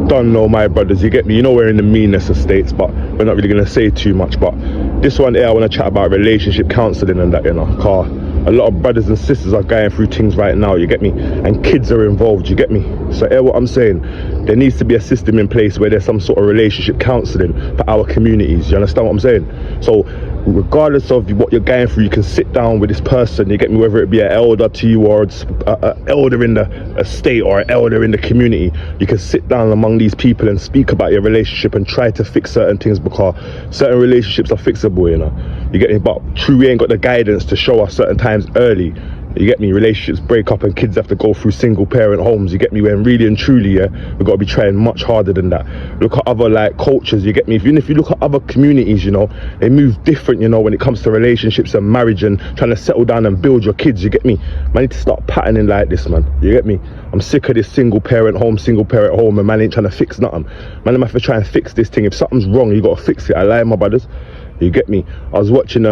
don't know, my brothers, you get me? You know we're in the meanness of states, but we're not really going to say too much. But this one here, I want to chat about relationship counselling and that, you know, car. A lot of brothers and sisters are going through things right now, you get me? And kids are involved, you get me? So hear what I'm saying? There needs to be a system in place where there's some sort of relationship counselling for our communities. You understand what I'm saying? So regardless of what you're going through, you can sit down with this person, you get me, whether it be an elder to you or an elder in the state or an elder in the community. You can sit down among these people and speak about your relationship and try to fix certain things, because certain relationships are fixable, you know, you get me? But true, we ain't got the guidance to show us certain times early, you get me? Relationships break up and kids have to go through single parent homes, you get me? When really and truly, yeah, we've got to be trying much harder than that. Look at other like cultures, you get me? Even if you look at other communities, you know, they move different, you know, when it comes to relationships and marriage and trying to settle down and build your kids, you get me? Man, I need to start patterning like this, man, you get me? I'm sick of this single parent home, and man ain't trying to fix nothing. Man, I'm have to try and fix this thing. If something's wrong, you got to fix it. I lie, my brothers, you get me? I was watching a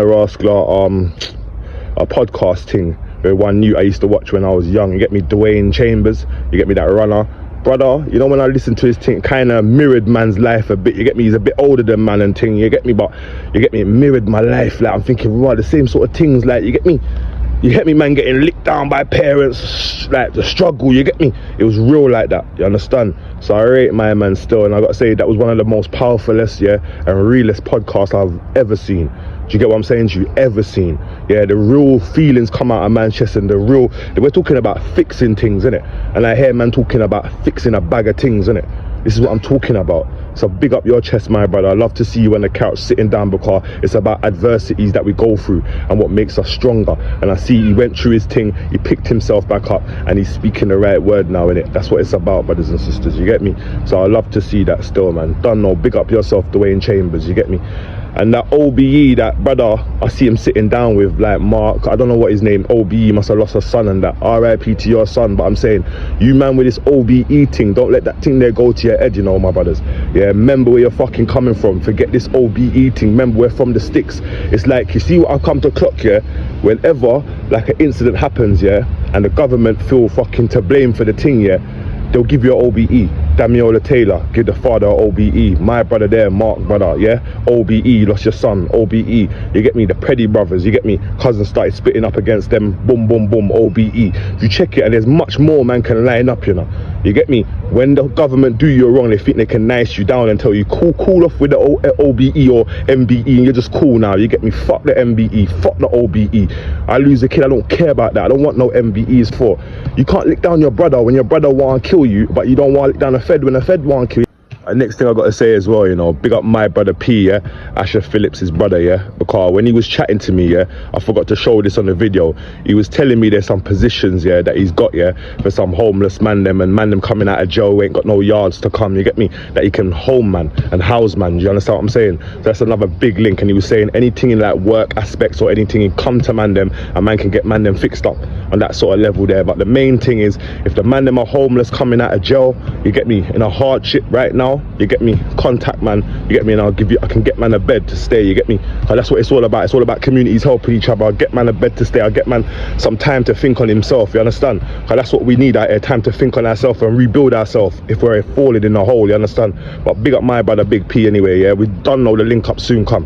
podcast thing. One new I used to watch when I was young, you get me? Dwain, you get me? That runner brother, you know, when I listened to his thing, kind of mirrored man's life a bit, you get me? He's a bit older than man and thing, you get me? But you get me, it mirrored my life. Like I'm thinking, right, the same sort of things, like, you get me? You get me, man, getting licked down by parents, like the struggle, you get me? It was real like that, you understand? So I rate my man still, and I gotta say that was one of the most powerfulest, yeah, and realest podcasts I've ever seen. Do you get what I'm saying to you? Ever seen? Yeah, the real feelings come out of Manchester, and we're talking about fixing things, innit? And I hear man talking about fixing a bag of things, innit? This is what I'm talking about. So big up your chest, my brother. I love to see you on the couch sitting down, because it's about adversities that we go through and what makes us stronger. And I see he went through his thing, he picked himself back up, and he's speaking the right word now, innit? That's what it's about, brothers and sisters, you get me? So I love to see that still, man. Don't know, big up yourself, Dwain Chambers, you get me? And that OBE, that brother, I see him sitting down with like Mark, I don't know what his name, OBE must have lost a son and that, RIP to your son. But I'm saying, you man with this OBE thing, don't let that thing there go to your head, you know, my brothers. Yeah, remember where you're fucking coming from. Forget this OBE thing. Remember, we're from the sticks. It's like, you see what I come to clock, yeah? Whenever like an incident happens, yeah, and the government feel fucking to blame for the thing, yeah, they'll give you an OBE. Damiola Taylor, give the father OBE. My brother there, Mark brother, yeah? OBE, lost your son, OBE. You get me? The Preddy brothers, you get me? Cousins started spitting up against them, boom, boom, boom, OBE. If you check it, and there's much more man can line up, you know? You get me? When the government do you wrong, they think they can nice you down and tell you, cool off with the OBE or MBE, and you're just cool now, you get me? Fuck the MBE, fuck the OBE. I lose a kid, I don't care about that. I don't want no MBEs for. You can't lick down your brother when your brother want to kill you, but you don't want to lick down a Fed when a Fed want to kill you. And next thing I got to say as well, you know, big up my brother P, yeah, Asher Phillips, his brother, yeah, because when he was chatting to me, yeah, I forgot to show this on the video, he was telling me there's some positions, yeah, that he's got, yeah, for some homeless man them, and man them coming out of jail who ain't got no yards to come, you get me, that he can home man and house man. Do you understand what I'm saying? So that's another big link. And he was saying anything in like work aspects or anything, he come to man them, and man can get man them fixed up on that sort of level there. But the main thing is, if the man them are homeless coming out of jail, you get me, in a hardship right now, you get me, contact man, you get me, and I can get man a bed to stay, you get me? And that's what it's all about. It's all about communities helping each other. I'll get man a bed to stay, I'll get man some time to think on himself, you understand? And that's what we need out here, time to think on ourselves and rebuild ourselves if we're falling in a hole, you understand? But big up my brother Big P anyway, yeah? We don't know, the link up soon come.